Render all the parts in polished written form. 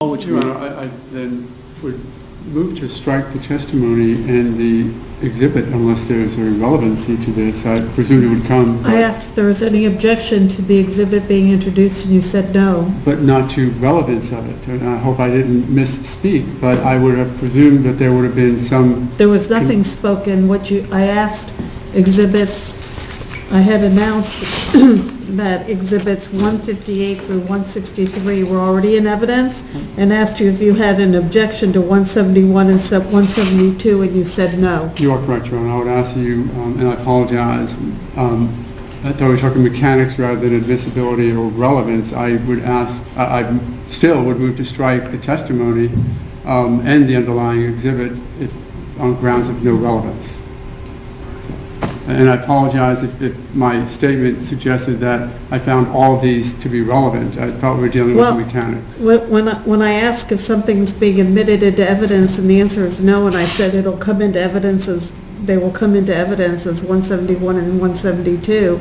Your Honor, I then would move to strike the testimony and the exhibit unless there's a relevancy to this. I presume it would come. I asked if there was any objection to the exhibit being introduced, and you said no. But not to relevance of it. And I hope I didn't misspeak, but I would have presumed that there would have been some... There was nothing spoken. I asked exhibits, I had announced that exhibits 158 through 163 were already in evidence, and asked you if you had an objection to 171 and 172, and you said no. You are correct, Your Honor. I would ask you, and I apologize, I thought we were talking mechanics rather than admissibility or relevance. I would ask, I still would move to strike the testimony and the underlying exhibit on grounds of no relevance. And I apologize if my statement suggested that I found all of these to be relevant. I thought we were dealing with mechanics. When I ask if something's being admitted into evidence and the answer is no, and I said it'll come into evidence as, they will come into evidence as 171 and 172.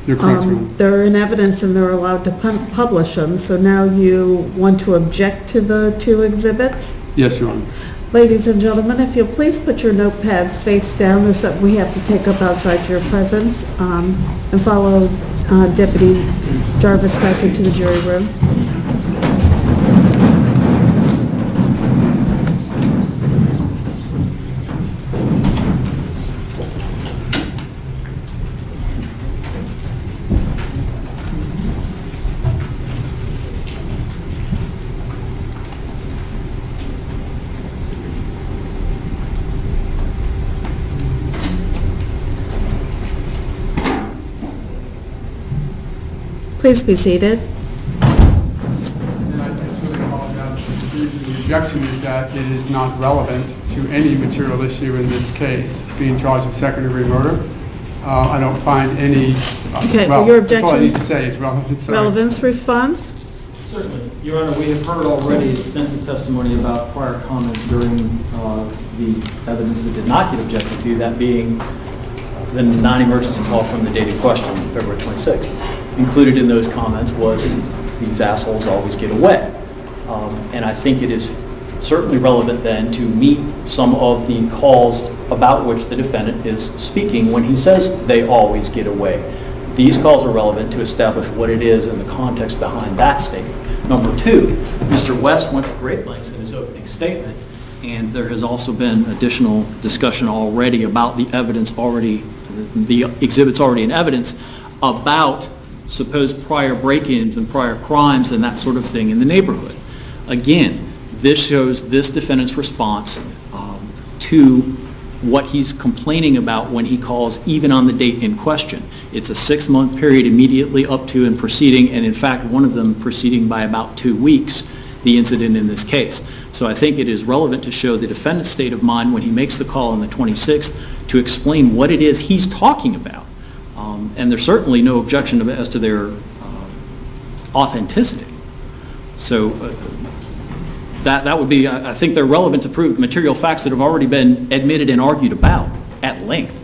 You're correct, they're in evidence and they're allowed to publish them. So now you want to object to the two exhibits? Yes, Your Honor. Ladies and gentlemen, if you'll please put your notepads face down. There's something we have to take up outside your presence, and follow Deputy Jarvis back into the jury room. Please be seated. And I truly apologize for the confusion. The objection is that it is not relevant to any material issue in this case, being charged with second-degree murder. I don't find any... Okay, well, your objection... That's all I need to say is relevance. Relevance response? Certainly. Your Honor, we have heard already extensive testimony about prior comments during the evidence that did not get objected to, that being the non-emergency call from the date in question, February 26th. Included in those comments was, these assholes always get away. And I think it is certainly relevant then to meet some of the calls about which the defendant is speaking when he says they always get away. These calls are relevant to establish what it is and the context behind that statement. Number two, Mr. West went to great lengths in his opening statement, and there has also been additional discussion already about the evidence already, the exhibits already in evidence about supposed prior break-ins and prior crimes and that sort of thing in the neighborhood. Again, this shows this defendant's response to what he's complaining about when he calls even on the date in question. It's a 6-month period immediately up to and preceding, and in fact one of them preceding by about 2 weeks, the incident in this case. So I think it is relevant to show the defendant's state of mind when he makes the call on the 26th to explain what it is he's talking about. And there's certainly no objection as to their authenticity. So that would be, I think they're relevant to prove material facts that have already been admitted and argued about at length.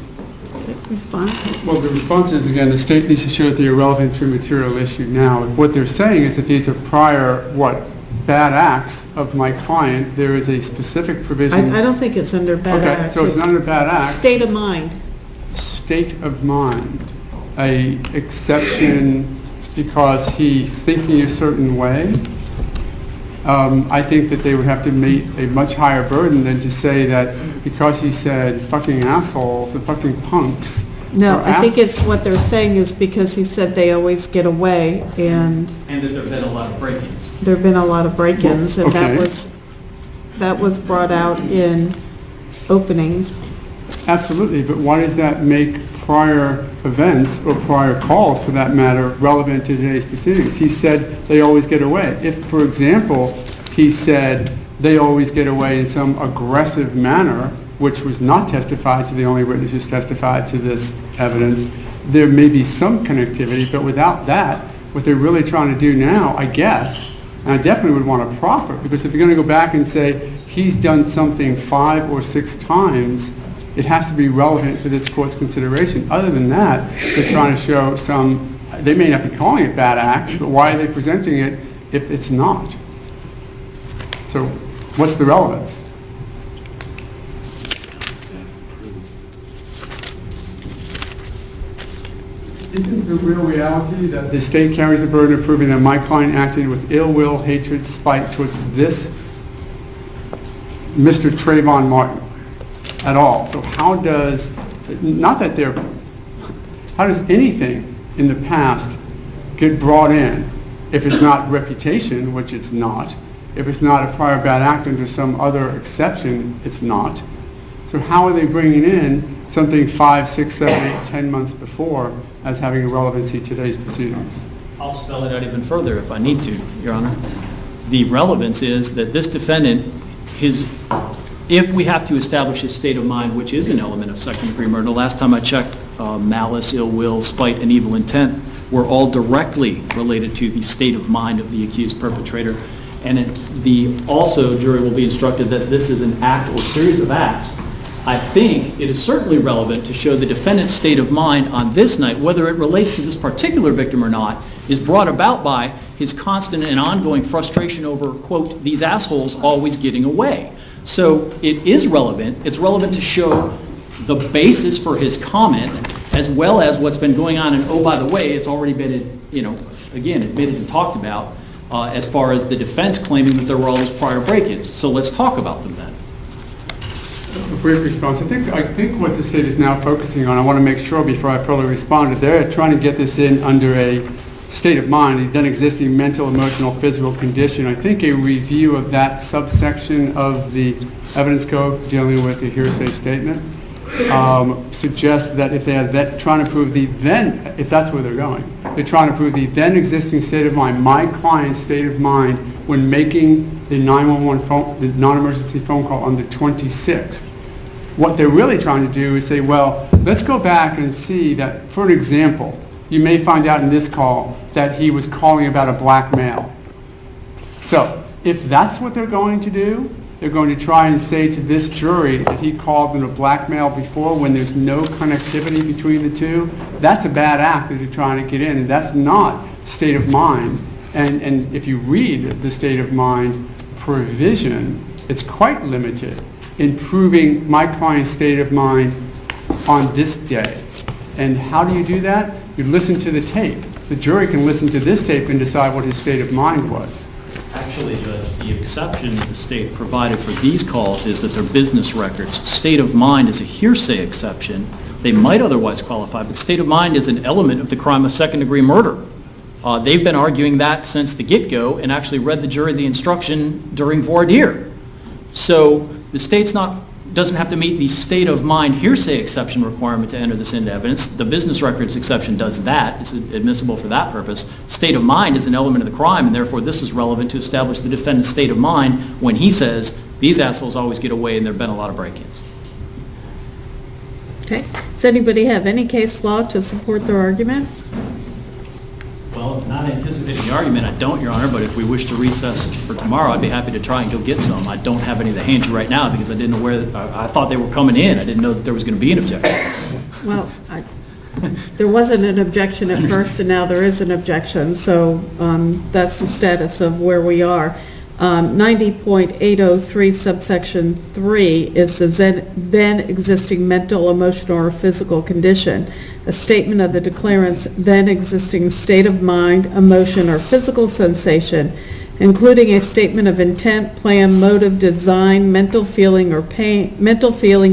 Response? Well, the response is, again, the state needs to show that they're relevant to a material issue now. If what they're saying is that these are prior, bad acts of my client, there is a specific provision. I don't think it's under bad acts. Okay, so it's not under bad acts. State of mind. State of mind. A exception because he's thinking a certain way. I think that they would have to meet a much higher burden than to say that because he said fucking assholes and fucking punks. No, I think it's what they're saying is because he said they always get away, and that there have been a lot of break-ins. There have been a lot of break-ins, and okay. that was brought out in openings. Absolutely, but why does that make prior events or prior calls, for that matter, relevant to today's proceedings? He said they always get away. If, for example, he said they always get away in some aggressive manner, which was not testified to, the only witness who's testified to this evidence, there may be some connectivity, but without that, what they're really trying to do now, I guess, and I definitely would want to proffer, because if you're going to go back and say he's done something 5 or 6 times, it has to be relevant to this court's consideration. Other than that, they're trying to show some, they may not be calling it bad acts, but why are they presenting it if it's not? So what's the relevance? Isn't the real reality that the state carries the burden of proving that my client acted with ill will, hatred, spite towards this Mr. Trayvon Martin at all? So how does, not that they're, how does anything in the past get brought in if it's not reputation, which it's not, if it's not a prior bad act under some other exception, it's not. So how are they bringing in something 5, 6, 7, 8, 10 months before as having a relevancy to today's proceedings? I'll spell it out even further if I need to, Your Honor. The relevance is that this defendant, if we have to establish his state of mind, which is an element of second-degree murder, the last time I checked, malice, ill will, spite, and evil intent were all directly related to the state of mind of the accused perpetrator. And also, jury will be instructed that this is an act or series of acts. I think it is certainly relevant to show the defendant's state of mind on this night, whether it relates to this particular victim or not, is brought about by his constant and ongoing frustration over, quote, these assholes always getting away. So it is relevant. It's relevant to show the basis for his comment, as well as what's been going on. And oh, by the way, it's already been, again, admitted and talked about as far as the defense claiming that there were all those prior break-ins. So let's talk about them then. A brief response. I think what the state is now focusing on, I want to make sure before I fully respond, that they're trying to get this in under a state of mind, a then existing mental, emotional, physical condition. I think a review of that subsection of the evidence code dealing with the hearsay statement suggests that if they are trying to prove the then, if that's where they're going, they're trying to prove the then existing state of mind, my client's state of mind when making the 911 phone, the non-emergency phone call on the 26th. What they're really trying to do is say, well, let's go back and see that, for an example, you may find out in this call that he was calling about a black male. So if that's what they're going to do, they're going to try and say to this jury that he called them a black male before when there's no connectivity between the two. That's a bad act that you're trying to get in, and that's not state of mind. And if you read the state of mind provision, it's quite limited in proving my client's state of mind on this day. And how do you do that? You listen to the tape. The jury can listen to this tape and decide what his state of mind was. Actually, Judge, the exception the state provided for these calls is that they're business records. State of mind is a hearsay exception. They might otherwise qualify, but state of mind is an element of the crime of second-degree murder. They've been arguing that since the get-go and actually read the jury the instruction during voir dire. So the state's doesn't have to meet the state of mind hearsay exception requirement to enter this into evidence. The business records exception does that. It's admissible for that purpose. State of mind is an element of the crime, and therefore this is relevant to establish the defendant's state of mind when he says, these assholes always get away and there have been a lot of break-ins. Okay. Does anybody have any case law to support their argument? Well, not anticipating the argument, I don't, Your Honor, but if we wish to recess for tomorrow, I'd be happy to try and go get some. I don't have any to hand you right now because I didn't know where, I thought they were coming in. I didn't know that there was going to be an objection. Well, there wasn't an objection at first, and now there is an objection, so that's the status of where we are. 90.803 subsection 3 is the then existing mental, emotional, or physical condition. A statement of the declarant's then existing state of mind, emotion, or physical sensation, including a statement of intent, plan, motive, design, mental feeling,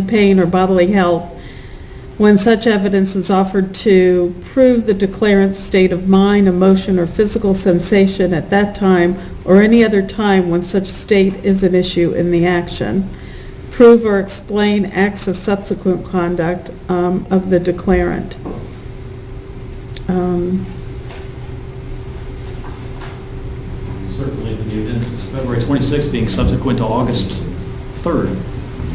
pain, or bodily health, when such evidence is offered to prove the declarant's state of mind, emotion, or physical sensation at that time or any other time when such state is an issue in the action. Prove or explain acts of subsequent conduct of the declarant. Certainly the events of February 26th being subsequent to August 3rd.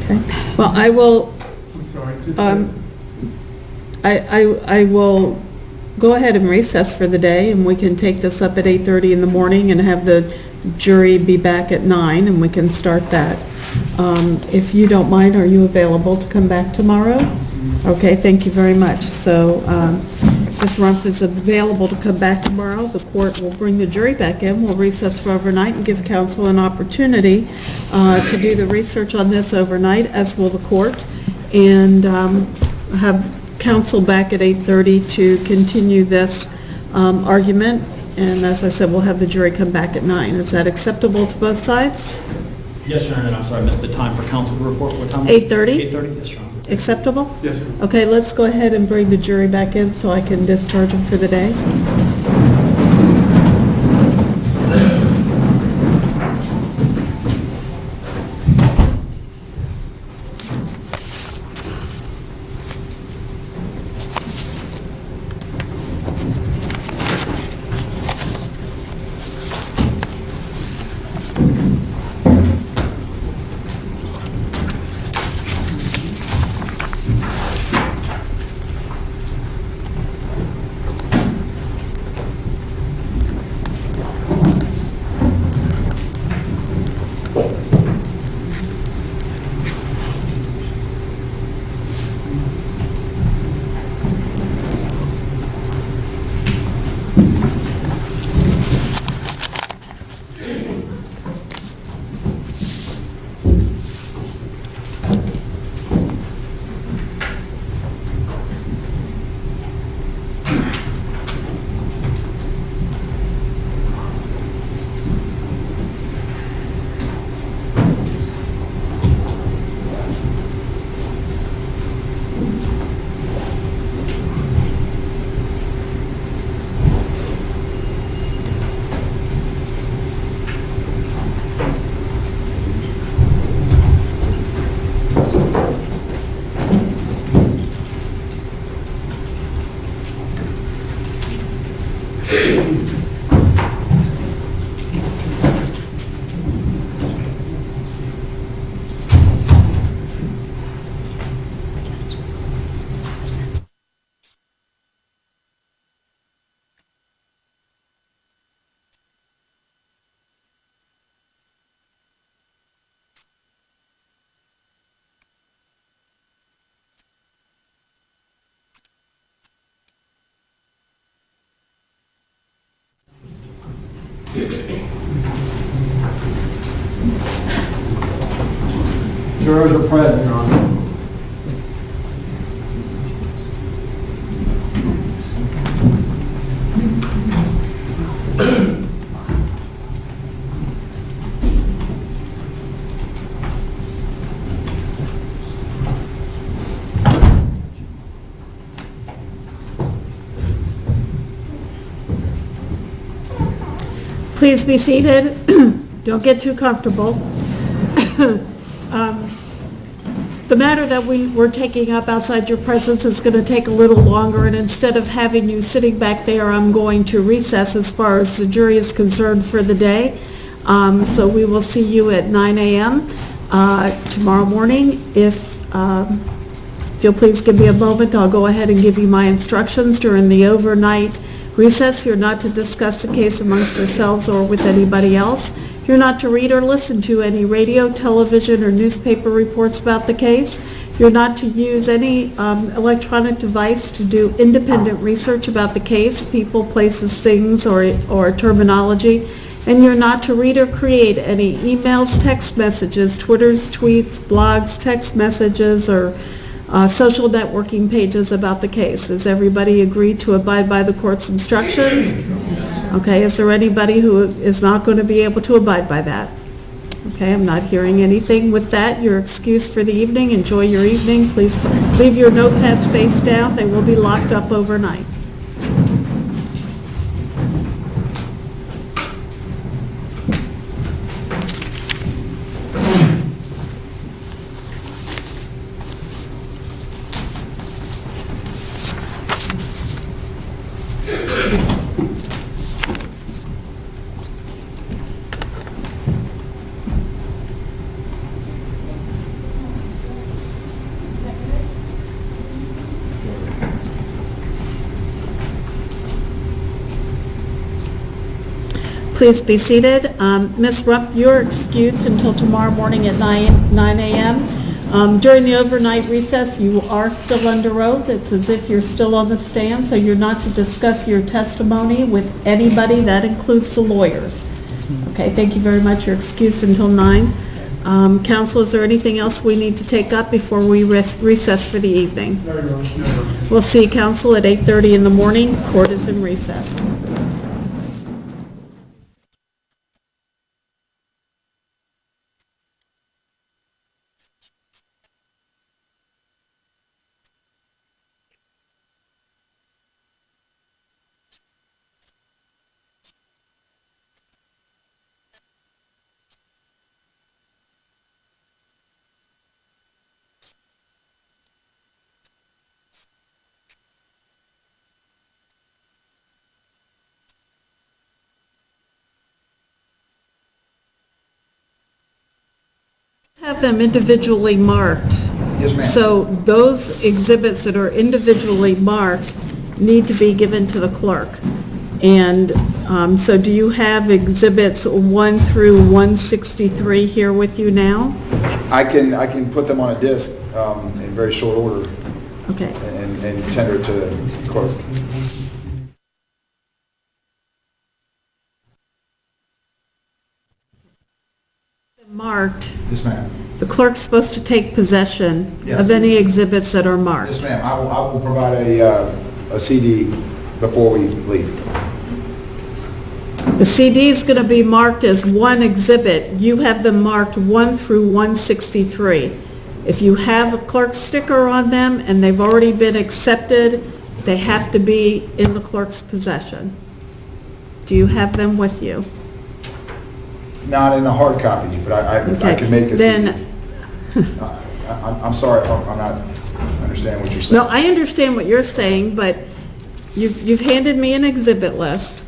Okay. Well, I will... I'm sorry, just... I will go ahead and recess for the day, and we can take this up at 8:30 in the morning and have the jury be back at 9, and we can start that. If you don't mind, are you available to come back tomorrow? Okay, thank you very much. So Ms. Rumph is available to come back tomorrow. The court will bring the jury back in. We'll recess for overnight and give counsel an opportunity to do the research on this overnight, as will the court, and have counsel back at 8:30 to continue this argument. And as I said, we'll have the jury come back at 9. Is that acceptable to both sides? Yes, Your Honor, and I'm sorry, I missed the time for counsel to report. What time? 8:30? 8:30, yes, Your Honor. Acceptable? Yes, sir. Okay, let's go ahead and bring the jury back in so I can discharge them for the day. Jurors are present, Your Honor. Please be seated. Don't get too comfortable. The matter that we're taking up outside your presence is going to take a little longer, and instead of having you sitting back there, I'm going to recess as far as the jury is concerned for the day. So we will see you at 9 a.m. Tomorrow morning. If you'll please give me a moment, I'll go ahead and give you my instructions during the overnight recess. You're not to discuss the case amongst yourselves or with anybody else. You're not to read or listen to any radio, television, or newspaper reports about the case. You're not to use any electronic device to do independent research about the case, people, places, things, or terminology. And you're not to read or create any emails, text messages, Twitters, tweets, blogs, text messages, or social networking pages about the case. Does everybody agree to abide by the court's instructions? Okay, is there anybody who is not going to be able to abide by that? Okay, I'm not hearing anything. With that, you're excused for the evening. Enjoy your evening. Please leave your notepads face down. They will be locked up overnight. Please be seated. Ms. Rumph, you're excused until tomorrow morning at 9 a.m. During the overnight recess, you are still under oath. It's as if you're still on the stand, so you're not to discuss your testimony with anybody. That includes the lawyers. Okay, thank you very much. You're excused until 9. Counsel, is there anything else we need to take up before we recess for the evening? We'll see counsel at 8:30 in the morning. Court is in recess. Have them individually marked. Yes, ma'am. So those exhibits that are individually marked need to be given to the clerk. And so do you have exhibits 1 through 163 here with you now? I can put them on a disc in very short order Okay. and tender it to the clerk. Marked. Yes, ma'am. The clerk's supposed to take possession Yes. of any exhibits that are marked. Yes, ma'am. I will provide a CD before we leave. The CD is going to be marked as one exhibit. You have them marked 1 through 163. If you have a clerk sticker on them and they've already been accepted, they have to be in the clerk's possession. Do you have them with you? Not in a hard copy, but I Okay. can make a Then- CD. I'm sorry, I'm not understanding what you're saying. No, I understand what you're saying, but you've handed me an exhibit list,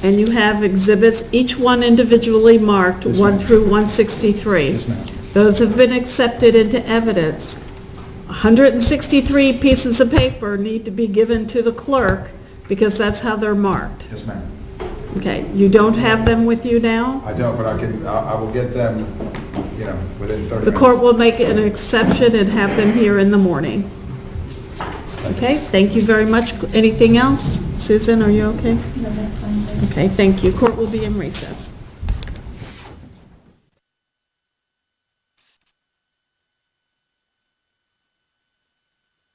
and you have exhibits, each one individually marked, Yes, 1 ma'am. through 163. Yes, ma'am. Those have been accepted into evidence. 163 pieces of paper need to be given to the clerk because that's how they're marked. Yes, ma'am. Okay, you don't have them with you now? I don't, but I will get them, within 30 minutes. The court will make an exception and have them here in the morning. Okay, thank you very much. Anything else? Susan, are you okay? No, that's fine. Okay, thank you. Court will be in recess.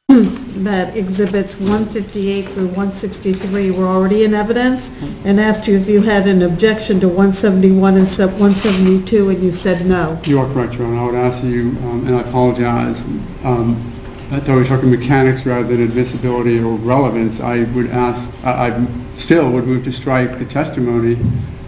That exhibits 158 through 163 were already in evidence, and asked you if you had an objection to 171 and 172, and you said no. You are correct, Your Honor. I would ask you, and I apologize, I thought we were talking mechanics rather than admissibility or relevance. I would ask, I still would move to strike the testimony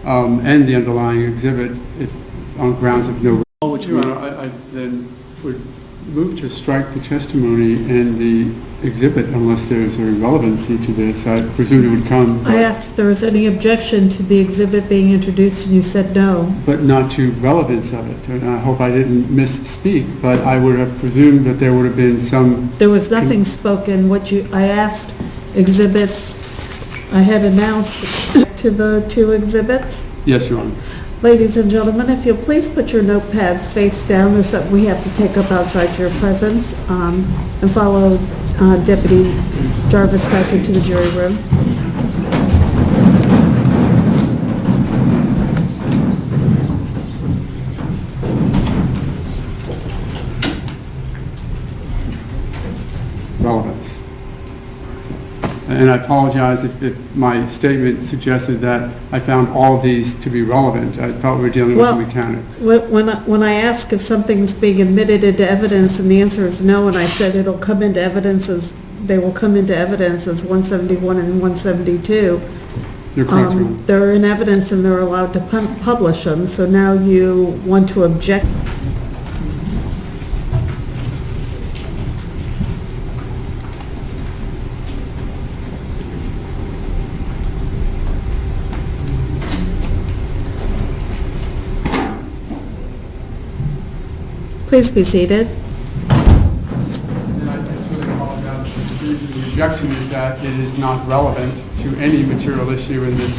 and the underlying exhibit if on grounds of no. Your Honor, I then would move to strike the testimony and the exhibit unless there's a relevancy to this. I presume it would come. I asked if there was any objection to the exhibit being introduced, and you said no. But not to relevance of it. And I hope I didn't misspeak, but I would have presumed that there would have been some. There was nothing spoken. I asked exhibits, I had announced to the 2 exhibits. Yes, Your Honor. Ladies and gentlemen, if you'll please put your notepads face down, there's something we have to take up outside your presence, and follow Deputy Jarvis back into the jury room. Relevance. And I apologize if my statement suggested that I found all of these to be relevant. I thought we were dealing with Well, the mechanics. when I ask if something's being admitted into evidence and the answer is no, and I said it'll come into evidence as, they will come into evidence as 171 and 172, You're correct, Your Honor. they're in evidence and they're allowed to publish them, so now you want to object. Please be seated. And I truly apologize. The objection is that it is not relevant to any material issue in this